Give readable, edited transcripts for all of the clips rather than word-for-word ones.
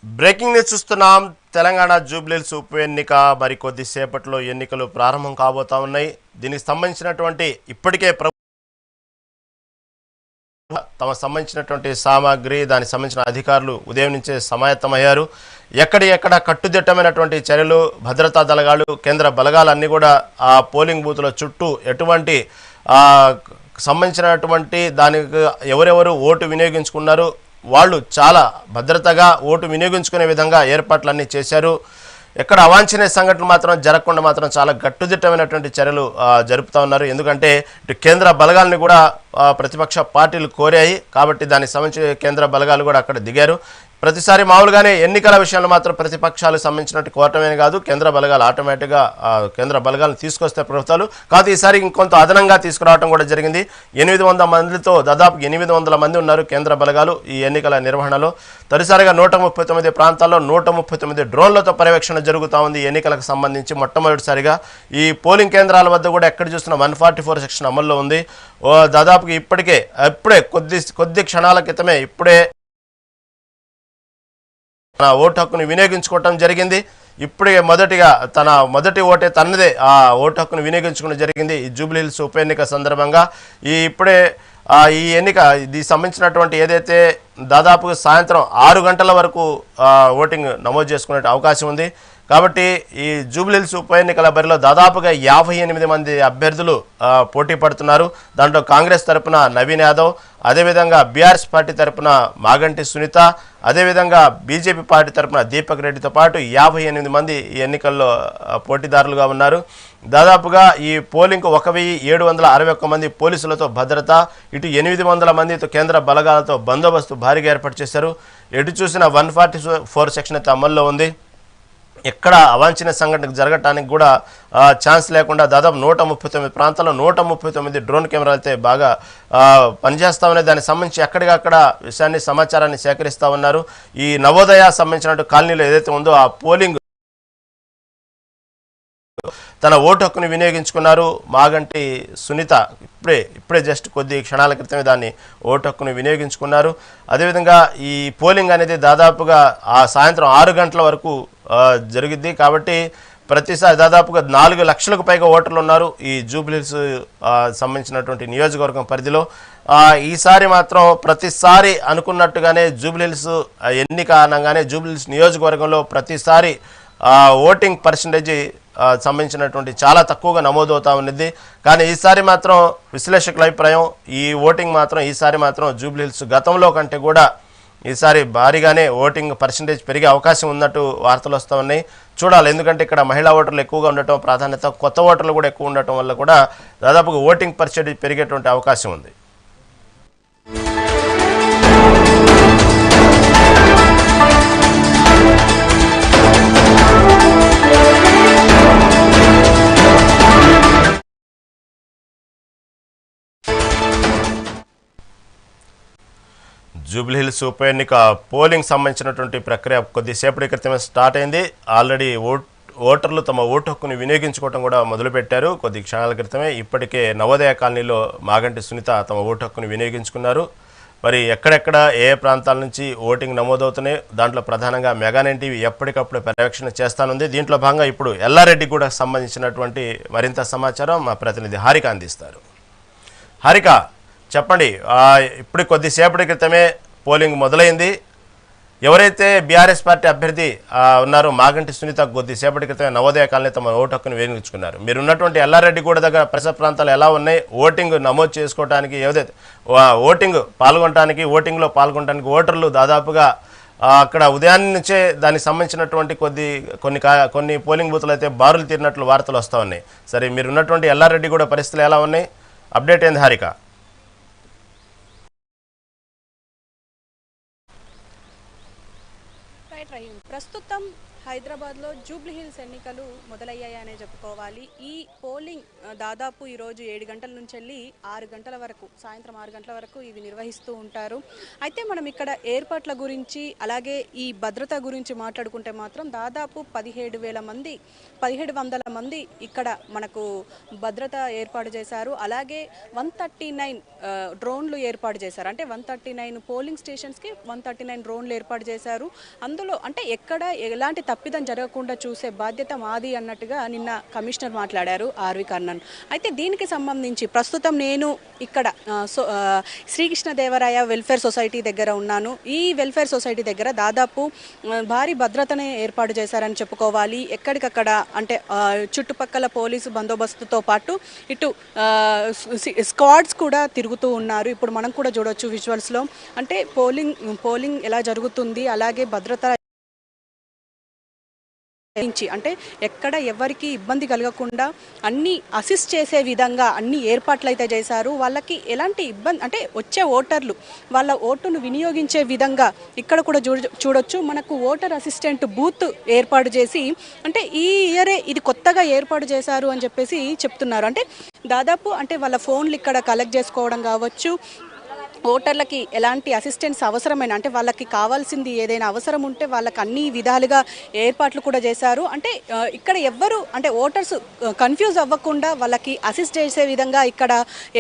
Breaking news చూస్తున్నాం. తెలంగాణ జూబ్లీహిల్స్ ఉప ఎన్నిక మరికొద్ది సేపట్లో ఎన్నికలు ప్రారంభం కాబోతా ఉన్నాయి. దీనికి సంబంధించినటువంటి ఇప్పటికే తమ సంబంధించినటువంటి సామాగ్రి దానికి సంబంధించిన అధికారులు ఉదయం నుంచే సమాయత్తమయ్యారు. ఎక్కడ కట్టుదిట్టమైనటువంటి చర్యలు, భద్రతా దళగాలు, కేంద్ర బలగాలన్నీ కూడా ఆ పోలింగ్ బూతుల చుట్టూ ఎటువంటి సంబంధించినటువంటి దానికి ఎవరెవరు ఓటు వినియోగించుకున్నారు వాళ్ళు చాలా భద్రతగా ఓటు వినియోగించుకునే విధంగా ఏర్పాట్లన్నీ చేశారు. ఎక్కడ అవాంఛనీయ సంఘటనలు మాత్రం జరగకుండా మాత్రం చాలా గట్టుదిట్టమైనటువంటి చర్యలు జరుపుతూ ఉన్నారు. ఎందుకంటే ఇటు కేంద్ర బలగాల్ని కూడా ప్రతిపక్ష పార్టీలు కోరాయి కాబట్టి దానికి సంబంధించి కేంద్ర బలగాలు కూడా అక్కడ దిగారు. ప్రతిసారి మామూలుగానే ఎన్నికల విషయంలో మాత్రం ప్రతిపక్షాలకు సంబంధించినట్టు కోరటమే కాదు, కేంద్ర బలగాలు ఆటోమేటిక్గా కేంద్ర బలగాలను తీసుకొస్తే ప్రభుత్వాలు కాదు. ఈసారి ఇంకొంత అదనంగా తీసుకురావడం కూడా జరిగింది. 800 మందితో దాదాపు 800 మంది ఉన్నారు కేంద్ర బలగాలు ఈ ఎన్నికల నిర్వహణలో. తొలిసారిగా 139 ప్రాంతాల్లో 139 డ్రోన్లతో పర్యవేక్షణ జరుగుతూ ఉంది. ఎన్నికలకు సంబంధించి మొట్టమొదటిసారిగా ఈ పోలింగ్ కేంద్రాల వద్ద కూడా ఎక్కడ చూస్తున్న 144 సెక్షన్ అమల్లో ఉంది. దాదాపుగా ఇప్పుడే కొద్ది క్షణాల క్రితమే తన ఓటు హక్కును వినియోగించుకోవటం జరిగింది. ఇప్పుడే మొదటిగా తన మొదటి ఓటే తనదే ఆ ఓటు హక్కును వినియోగించుకోవడం జరిగింది. ఈ జూబ్లీహిల్స్ ఉప ఎన్నిక సందర్భంగా ఇప్పుడే ఈ ఎన్నిక దీనికి సంబంధించినటువంటి ఏదైతే దాదాపుగా సాయంత్రం 6 గంటల వరకు ఓటింగ్ నమోదు చేసుకునే అవకాశం ఉంది. కాబట్టి ఈ జూబ్లీహిల్స్ ఉప ఎన్నికల బరిలో దాదాపుగా 58 మంది అభ్యర్థులు పోటీ పడుతున్నారు. దాంట్లో కాంగ్రెస్ తరపున నవీన్ యాదవ్, అదేవిధంగా బీఆర్ఎస్ పార్టీ తరపున మాగంటి సునీత, అదేవిధంగా బీజేపీ పార్టీ తరపున దీపక్ రెడ్డితో పాటు 58 మంది ఈ ఎన్నికల్లో పోటీదారులుగా ఉన్నారు. దాదాపుగా ఈ పోలింగ్కు 1761 మంది పోలీసులతో భద్రత, ఇటు 800 మందితో కేంద్ర బలగాలతో బందోబస్తు భారీగా ఏర్పాటు చేశారు. ఎటు చూసిన 144 సెక్షన్ అయితే అమల్లో ఉంది. ఎక్కడ అవాంఛనీయ సంఘటన జరగటానికి కూడా ఛాన్స్ లేకుండా దాదాపు 139 ప్రాంతాల్లో 139 డ్రోన్ కెమెరాలు అయితే బాగా పనిచేస్తామనే దానికి సంబంధించి ఎక్కడికక్కడ సమాచారాన్ని సేకరిస్తూ ఉన్నారు. ఈ నవోదయ సంబంధించినట్టు కాలనీలో ఏదైతే ఉందో ఆ పోలింగ్ తన ఓటు హక్కుని వినియోగించుకున్నారు. మాగంటి సునీత ఇప్పుడే జస్ట్ కొద్ది క్షణాల క్రితమే దాన్ని ఓటు హక్కుని వినియోగించుకున్నారు. అదేవిధంగా ఈ పోలింగ్ అనేది దాదాపుగా ఆ సాయంత్రం 6 గంటల వరకు జరిగిద్ది. కాబట్టి ప్రతిసారి దాదాపుగా 4 లక్షలకు పైగా ఓటర్లు ఉన్నారు ఈ జూబ్లీహిల్స్ సంబంధించినటువంటి నియోజకవర్గం పరిధిలో. ఈసారి మాత్రం ప్రతిసారి అనుకున్నట్టుగానే జూబ్లీహిల్స్ ఎన్నిక అనగానే జూబ్లీహిల్స్ నియోజకవర్గంలో ప్రతిసారి ఓటింగ్ పర్సంటేజ్ సంబంధించినటువంటి చాలా తక్కువగా నమోదవుతూ ఉన్నది. కానీ ఈసారి మాత్రం విశ్లేషకుల అభిప్రాయం ఈ ఓటింగ్ మాత్రం ఈసారి మాత్రం జూబ్లీహిల్స్ గతంలో కంటే కూడా ఈసారి భారీగానే ఓటింగ్ పర్సంటేజ్ పెరిగే అవకాశం ఉన్నట్టు వార్తలు వస్తూ ఉన్నాయి. చూడాలి, ఎందుకంటే ఇక్కడ మహిళా ఓటర్లు ఎక్కువగా ఉండటం ప్రాధాన్యత, కొత్త ఓటర్లు కూడా ఎక్కువ ఉండటం వల్ల కూడా దాదాపుగా ఓటింగ్ పర్సంటేజ్ పెరిగేటువంటి అవకాశం ఉంది. జూబ్లీహిల్స్ ఉప ఎన్నిక పోలింగ్ సంబంధించినటువంటి ప్రక్రియ కొద్దిసేపటి క్రితమే స్టార్ట్ అయింది. ఆల్రెడీ ఓటర్లు తమ ఓటు హక్కుని వినియోగించుకోవడం కూడా మొదలుపెట్టారు కొద్ది క్షణాల క్రితమే. ఇప్పటికే నవోదయ కాలనీలో మాగంటి సునీత తమ ఓటు హక్కుని వినియోగించుకున్నారు. మరి ఎక్కడెక్కడ ఏ ప్రాంతాల నుంచి ఓటింగ్ నమోదవుతున్నాయి దాంట్లో ప్రధానంగా మెగా నైన్ టీవీ ఎప్పటికప్పుడు పర్యవేక్షణ చేస్తానుంది. దీంట్లో భాగంగా ఇప్పుడు ఎల్లారెడ్డి కూడా సంబంధించినటువంటి మరింత సమాచారం మా ప్రతినిధి హారిక అందిస్తారు. హారిక, చెప్పండి, ఇప్పుడు కొద్దిసేపటి క్రితమే పోలింగ్ మొదలైంది. ఎవరైతే బీఆర్ఎస్ పార్టీ అభ్యర్థి ఉన్నారో మాగంటి సునీత కొద్దిసేపటి క్రితమే నవోదయ కాలనీ తమ ఓటు హక్కును వినియోగించుకున్నారు. మీరు ఉన్నటువంటి ఎల్లారెడ్డిగూడ దగ్గర పరిసర ప్రాంతాలు ఎలా ఉన్నాయి? ఓటింగ్ నమోదు చేసుకోవడానికి ఏదైతే ఓటింగ్లో పాల్గొనడానికి ఓటర్లు దాదాపుగా అక్కడ ఉదయాన్నే నుంచే దానికి సంబంధించినటువంటి కొన్ని పోలింగ్ బూతులు అయితే బారులు తీరినట్లు వార్తలు వస్తూ ఉన్నాయి. సరే, మీరు ఉన్నటువంటి ఎల్లారెడ్డిగూడ పరిస్థితులు ఎలా ఉన్నాయి? అప్డేట్ ఏంది హారిక? ప్రస్తుతం హైదరాబాద్లో జూబ్లీ హిల్స్ ఎన్నికలు మొదలయ్యాయనే చెప్పుకోవాలి. ఈ పోలింగ్ దాదాపు ఈరోజు 7 గంటల నుంచి వెళ్ళి 6 గంటల వరకు, సాయంత్రం 6 గంటల వరకు ఇవి నిర్వహిస్తూ ఉంటారు. అయితే మనం ఇక్కడ ఏర్పాట్ల గురించి అలాగే ఈ భద్రత గురించి మాట్లాడుకుంటే మాత్రం దాదాపు 1700 మంది ఇక్కడ మనకు భద్రత ఏర్పాటు చేశారు. అలాగే 139 డ్రోన్లు ఏర్పాటు చేశారు. అంటే 139 పోలింగ్ స్టేషన్స్కి 139 డ్రోన్లు ఏర్పాటు చేశారు. అందులో అంటే ఎక్కడ ఎలాంటి తప్పిదం జరగకుండా చూసే బాధ్యత మాది అన్నట్టుగా నిన్న కమిషనర్ మాట్లాడారు ఆర్వి కర్ణన్. అయితే దీనికి సంబంధించి ప్రస్తుతం నేను ఇక్కడ శ్రీకృష్ణదేవరాయ వెల్ఫేర్ సొసైటీ దగ్గర ఉన్నాను. ఈ వెల్ఫేర్ సొసైటీ దగ్గర దాదాపు భారీ భద్రతనే ఏర్పాటు చేశారని చెప్పుకోవాలి. ఎక్కడికక్కడ అంటే చుట్టుపక్కల పోలీసు బందోబస్తుతో పాటు ఇటు స్క్వాడ్స్ కూడా తిరుగుతూ ఉన్నారు. ఇప్పుడు మనం కూడా చూడొచ్చు విజువల్స్లో. అంటే పోలింగ్ ఎలా జరుగుతుంది, అలాగే భద్రత అంటే ఎక్కడ ఎవరికి ఇబ్బంది కలగకుండా అన్ని అసిస్ట్ చేసే విధంగా అన్ని ఏర్పాట్లు అయితే చేశారు. వాళ్ళకి ఎలాంటి ఇబ్బంది అంటే వచ్చే ఓటర్లు వాళ్ళ ఓటును వినియోగించే విధంగా ఇక్కడ కూడా చూడొచ్చు. మనకు ఓటర్ అసిస్టెంట్ బూత్ ఏర్పాటు చేసి అంటే ఈ ఇయరే ఇది కొత్తగా ఏర్పాటు చేశారు అని చెప్పేసి చెప్తున్నారు. అంటే దాదాపు అంటే వాళ్ళ ఫోన్లు ఇక్కడ కలెక్ట్ చేసుకోవడం కావచ్చు, ఓటర్లకి ఎలాంటి అసిస్టెన్స్ అవసరమైన అంటే వాళ్ళకి కావాల్సింది ఏదైనా అవసరం ఉంటే వాళ్ళకి అన్ని విధాలుగా ఏర్పాట్లు కూడా చేశారు. అంటే ఇక్కడ ఎవ్వరు అంటే ఓటర్స్ కన్ఫ్యూజ్ అవ్వకుండా వాళ్ళకి అసిస్ట్ చేసే విధంగా ఇక్కడ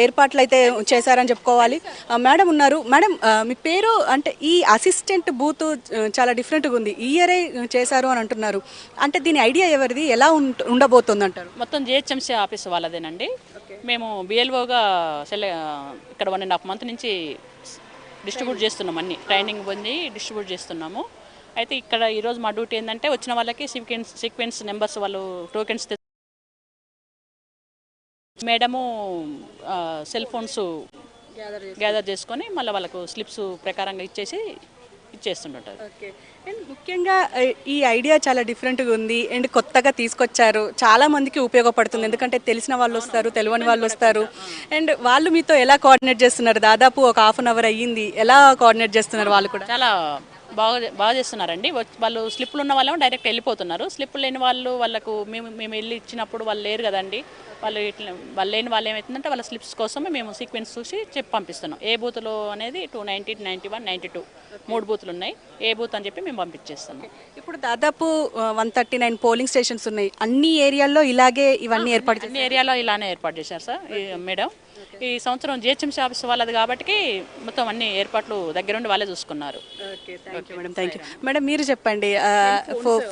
ఏర్పాట్లు అయితే చేశారని చెప్పుకోవాలి. మేడం ఉన్నారు. మేడం మీ పేరు? అంటే ఈ అసిస్టెంట్ బూత్ చాలా డిఫరెంట్గా ఉంది, ఈ ఇయరే చేశారు అని అంటున్నారు. అంటే దీని ఐడియా ఎవరిది, ఎలా ఉండబోతుంది అంటారు? మొత్తం జిహెచ్ఎంసీ ఆఫీస్ వాళ్ళదేనండి. మేము బిఎల్ఓగా ఇక్కడ 1.5 మంత్ నుంచి డిస్ట్రిబ్యూట్ చేస్తున్నాం, అన్ని ట్రైనింగ్ పొంది డిస్ట్రిబ్యూట్ చేస్తున్నాము. అయితే ఇక్కడ ఈరోజు మా డ్యూటీ ఏంటంటే వచ్చిన వాళ్ళకి సీక్వెన్స్ నెంబర్స్ వాళ్ళు tokens madam cell phones gather చేసుకొని మళ్ళీ వాళ్ళకు స్లిప్స్ ప్రకారంగా ఇచ్చేస్తుంటారు. ఓకే. అండ్ ముఖ్యంగా ఈ ఐడియా చాలా డిఫరెంట్గా ఉంది అండ్ కొత్తగా తీసుకొచ్చారు. చాలా మందికి ఉపయోగపడుతుంది, ఎందుకంటే తెలిసిన వాళ్ళు వస్తారు, తెలియని వాళ్ళు వస్తారు. అండ్ వాళ్ళు మీతో ఎలా కోఆర్డినేట్ చేస్తున్నారు? దాదాపు ఒక ½ అన్ అవర్ అయ్యింది, ఎలా కోఆర్డినేట్ చేస్తున్నారు? వాళ్ళు కూడా చాలా బాగా చేస్తున్నారండి. వాళ్ళు స్లిప్లు ఉన్న వాళ్ళేమో డైరెక్ట్ వెళ్ళిపోతున్నారు. స్లిప్లు లేని వాళ్ళకు మేము వెళ్ళి ఇచ్చినప్పుడు వాళ్ళు లేరు కదండి. వాళ్ళు లేని వాళ్ళు ఏమవుతుందంటే వాళ్ళ స్లిప్స్ కోసమే మేము సీక్వెన్స్ చూసి చెప్పి పంపిస్తున్నాం. ఏ బూత్లో అనేది 290, 91, 92 3 బూతులు ఉన్నాయి. ఏ బూత్ అని చెప్పి మేము పంపించేస్తున్నాం. ఇప్పుడు దాదాపు 139 పోలింగ్ స్టేషన్స్ ఉన్నాయి. అన్ని ఏరియాల్లో ఇలాగే ఇవన్నీ అన్ని ఏరియాలో ఇలానే ఏర్పాటు చేశారు సార్ మేడం. ఈ సంవత్సరం జిహెచ్ఎంసీ ఆఫీస్ వాళ్ళది కాబట్టి మొత్తం అన్ని ఏర్పాట్లు దగ్గరుండి వాళ్ళే చూసుకున్నారు. Thank you madam. మీరు చెప్పండి,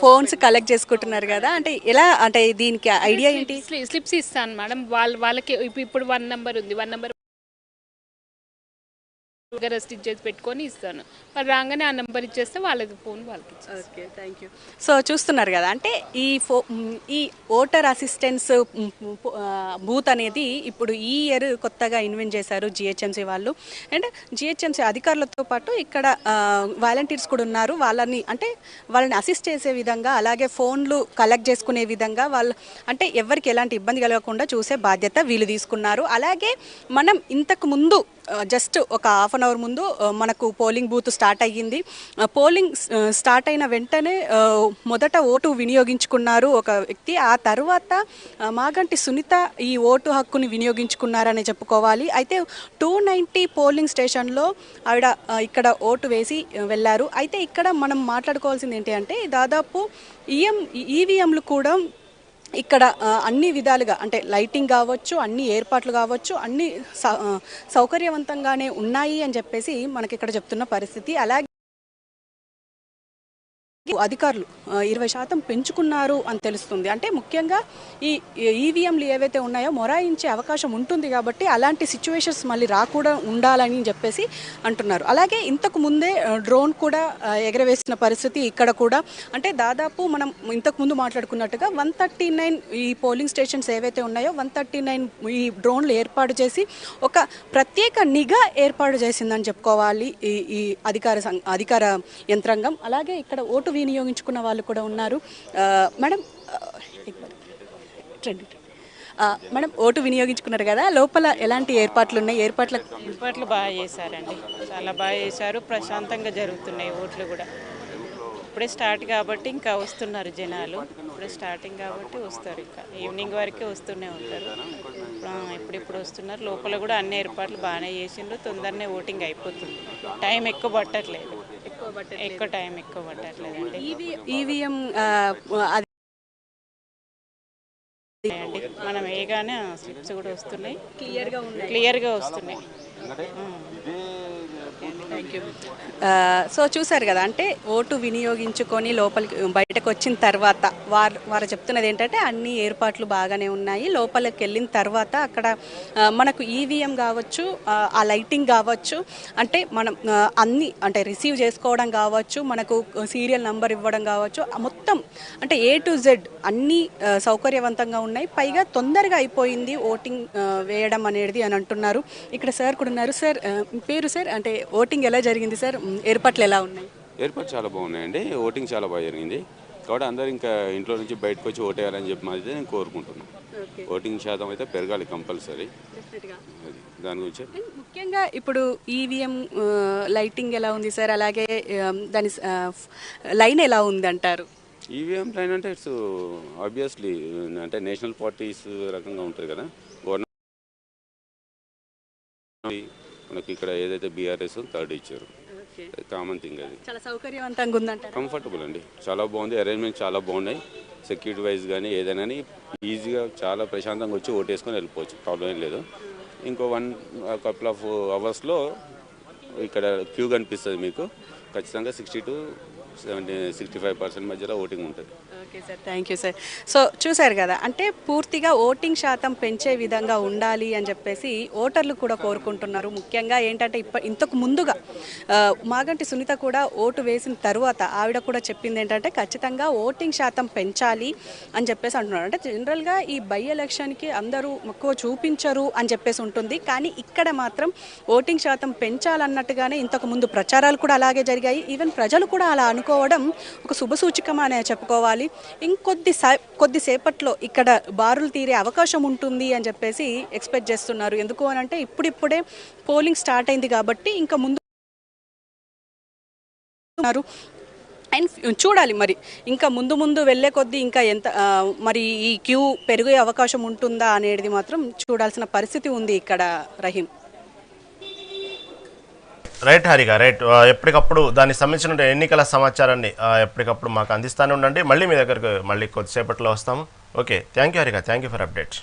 ఫోన్స్ కలెక్ట్ చేసుకుంటున్నారు కదా, అంటే ఎలా, అంటే దీనికి ఐడియా ఏంటి? స్లిప్స్ ఇస్తాను మేడం. వాళ్ళకి ఇప్పుడు 1 నెంబర్ ఉంది, 1 నెంబర్ స్టిచ్ చేసి పెట్టుకొని ఇస్తాను. వాళ్ళు రాగానే ఆ నెంబర్ ఇచ్చేస్తే వాళ్ళది ఫోన్ వాళ్ళకి. Okay, thank you. సో చూస్తున్నారు కదా, అంటే ఈ ఓటర్ అసిస్టెన్స్ బూత్ అనేది ఇప్పుడు ఈ ఇయర్ కొత్తగా ఇన్వెంట్ చేశారు జిహెచ్ఎంసీ వాళ్ళు. అండ్ జిహెచ్ఎంసీ అధికారులతో పాటు ఇక్కడ వాలంటీర్స్ కూడా ఉన్నారు. వాళ్ళని అసిస్ట్ చేసే విధంగా, అలాగే ఫోన్లు కలెక్ట్ చేసుకునే విధంగా వాళ్ళు అంటే ఎవరికి ఎలాంటి ఇబ్బంది కలగకుండా చూసే బాధ్యత వీళ్ళు తీసుకున్నారు. అలాగే మనం ఇంతకు ముందు జస్ట్ ఒక ½ అన్ అవర్ ముందు మనకు పోలింగ్ బూత్ స్టార్ట్ అయ్యింది. పోలింగ్ స్టార్ట్ అయిన వెంటనే మొదట ఓటు వినియోగించుకున్నారు ఒక వ్యక్తి. ఆ తర్వాత మాగంటి సునీత ఈ ఓటు హక్కుని వినియోగించుకున్నారని చెప్పుకోవాలి. అయితే 290 పోలింగ్ స్టేషన్లో ఆవిడ ఇక్కడ ఓటు వేసి వెళ్ళారు. అయితే ఇక్కడ మనం మాట్లాడుకోవాల్సింది ఏంటి అంటే దాదాపు ఈవీఎంలు కూడా ఇక్కడ అన్ని విధాలుగా అంటే లైటింగ్ కావచ్చు, అన్ని ఏర్పాట్లు కావచ్చు, అన్ని సౌకర్యవంతంగానే ఉన్నాయి అని చెప్పేసి మనకి ఇక్కడ చెప్తున్న పరిస్థితి. అలాగే అధికారులు 20% పెంచుకున్నారు అని తెలుస్తుంది. అంటే ముఖ్యంగా ఈ ఈవీఎంలు ఏవైతే ఉన్నాయో మొరాయించే అవకాశం ఉంటుంది కాబట్టి అలాంటి సిచ్యువేషన్స్ మళ్ళీ రాకుండా ఉండాలని చెప్పేసి అంటున్నారు. అలాగే ఇంతకు ముందే డ్రోన్ కూడా ఎగరవేసిన పరిస్థితి ఇక్కడ కూడా. అంటే దాదాపు మనం ఇంతకు ముందు మాట్లాడుకున్నట్టుగా 139 ఈ పోలింగ్ స్టేషన్స్ ఏవైతే ఉన్నాయో 139 ఈ డ్రోన్లు ఏర్పాటు చేసి ఒక ప్రత్యేక నిఘా ఏర్పాటు చేసిందని చెప్పుకోవాలి ఈ అధికార యంత్రాంగం. అలాగే ఇక్కడ ఓటు వినియోగించుకున్న వాళ్ళు కూడా ఉన్నారు. మేడం మేడం ఓటు వినియోగించుకున్నారు కదా, లోపల ఎలాంటి ఏర్పాట్లు ఉన్నాయి? ఏర్పాట్లు బాగా చేశారండి, చాలా బాగా చేశారు. ప్రశాంతంగా జరుగుతున్నాయి ఓట్లు కూడా. ఇప్పుడే స్టార్ట్ కాబట్టి ఇంకా వస్తున్నారు జనాలు. ఇప్పుడే స్టార్టింగ్ కాబట్టి వస్తారు, ఇంకా ఈవినింగ్ వరకే వస్తూనే ఉంటారు. ఇప్పుడిప్పుడు వస్తున్నారు. లోపల కూడా అన్ని ఏర్పాట్లు బాగానే చేసిండ్రు. తొందరనే ఓటింగ్ అయిపోతుంది. టైం ఎక్కువ పట్టట్లేదు, ఎక్కువ టైం ఎక్కువ పట్టట్లేదండి. ఈవీఎం అది అండి మనం వేయగానే స్లిప్స్ కూడా వస్తున్నాయి, క్లియర్గా ఉన్నాయి. క్లియర్గా వస్తున్నాయి. సో చూసారు కదా, అంటే ఓటు వినియోగించుకొని లోపలికి బయటకు వచ్చిన తర్వాత వారు చెప్తున్నది ఏంటంటే అన్ని ఏర్పాట్లు బాగానే ఉన్నాయి. లోపలికి వెళ్ళిన తర్వాత అక్కడ మనకు ఈవీఎం కావచ్చు, ఆ లైటింగ్ కావచ్చు, అంటే మనం అన్ని అంటే రిసీవ్ చేసుకోవడం కావచ్చు, మనకు సీరియల్ నంబర్ ఇవ్వడం కావచ్చు, మొత్తం అంటే A to Z అన్నీ సౌకర్యవంతంగా ఉన్నాయి. పైగా తొందరగా అయిపోయింది ఓటింగ్ వేయడం అనేది అని అంటున్నారు. ఇక్కడ సార్ కూడా ఉన్నారు. సార్ పేరు సార్, అంటే ఓటింగ్ ఎలా జరిగింది సార్? ఏర్పాట్లు ఎలా ఉన్నాయి? ఏర్పాటు చాలా బాగున్నాయండి. ఓటింగ్ చాలా బాగా జరిగింది. కాబట్టి అందరూ ఇంకా ఇంట్లో నుంచి బయటకు వచ్చి ఓటేయాలని చెప్పి అయితే నేను కోరుకుంటున్నాను. ఓటింగ్ శాతం అయితే పెరగాలి కంపల్సరీ. దాని గురించి ముఖ్యంగా ఇప్పుడు ఈవీఎం లైటింగ్ ఎలా ఉంది సార్? అలాగే దాని లైన్ ఎలా ఉంది అంటారు? ఈవీఎం లైన్ అంటే ఇట్స్ ఆబ్వియస్లీ అంటే నేషనల్ పార్టీస్ రకంగా ఉంటుంది కదా. గవర్నమెంట్ మనకి ఇక్కడ ఏదైతే బీఆర్ఎస్ థర్డ్ ఇచ్చారు, కామన్ థింగ్ అది. చాలా సౌకర్యవంతంగా ఉందంటారు. కంఫర్టబుల్ అండి, చాలా బాగుంది. అరేంజ్మెంట్ చాలా బాగున్నాయి. సెక్యూరిటీ వైజ్ కానీ ఏదైనా ఈజీగా చాలా ప్రశాంతంగా వచ్చి ఓటేసుకొని వెళ్ళిపోవచ్చు, ప్రాబ్లం ఏం లేదు. ఇంకో కపుల్ ఆఫ్ అవర్స్లో ఇక్కడ క్యూ కనిపిస్తుంది మీకు. ఖచ్చితంగా 60 to 65% మధ్యలో ఓటింగ్ ఉంటుంది. Okay sir, thank you sir. So చూశారు కదా, అంటే పూర్తిగా ఓటింగ్ శాతం పెంచే విధంగా ఉండాలి అని చెప్పేసి ఓటర్లు కూడా కోరుకుంటున్నారు. ముఖ్యంగా ఏంటంటే ఇంతకు ముందుగా మాగంటి సునీత కూడా ఓటు వేసిన తర్వాత ఆవిడ కూడా చెప్పింది ఏంటంటే ఖచ్చితంగా ఓటింగ్ శాతం పెంచాలి అని చెప్పేసి అంటున్నారు. అంటే జనరల్గా ఈ బై ఎలక్షన్కి అందరూ మక్కువ చూపించరు అని చెప్పేసి ఉంటుంది, కానీ ఇక్కడ మాత్రం ఓటింగ్ శాతం పెంచాలన్నట్టుగానే ఇంతకు ముందు ప్రచారాలు కూడా అలాగే జరిగాయి. ఈవెన్ ప్రజలు కూడా అలా అనుకోవడం ఒక శుభసూచకం అనే చెప్పుకోవాలి. కొద్దిసేపట్లో ఇక్కడ బారులు తీరే అవకాశం ఉంటుంది అని చెప్పేసి ఎక్స్పెక్ట్ చేస్తున్నారు. ఎందుకు అని అంటే ఇప్పుడిప్పుడే పోలింగ్ స్టార్ట్ అయింది కాబట్టి ఇంకా ముందు అండ్ చూడాలి మరి ఇంకా ముందు వెళ్ళే కొద్దీ ఇంకా ఎంత మరి ఈ క్యూ పెరిగే అవకాశం ఉంటుందా అనేది మాత్రం చూడాల్సిన పరిస్థితి ఉంది ఇక్కడ. రహీం. Right Harika, right. ఎప్పటికప్పుడు దానికి సంబంధించిన ఎన్నికల సమాచారాన్ని ఎప్పటికప్పుడు మాకు అందిస్తూనే ఉండండి. మళ్ళీ మీ దగ్గరకు మళ్ళీ కొద్దిసేపట్లో వస్తాము. Okay, thank you Harika, thank you for updates.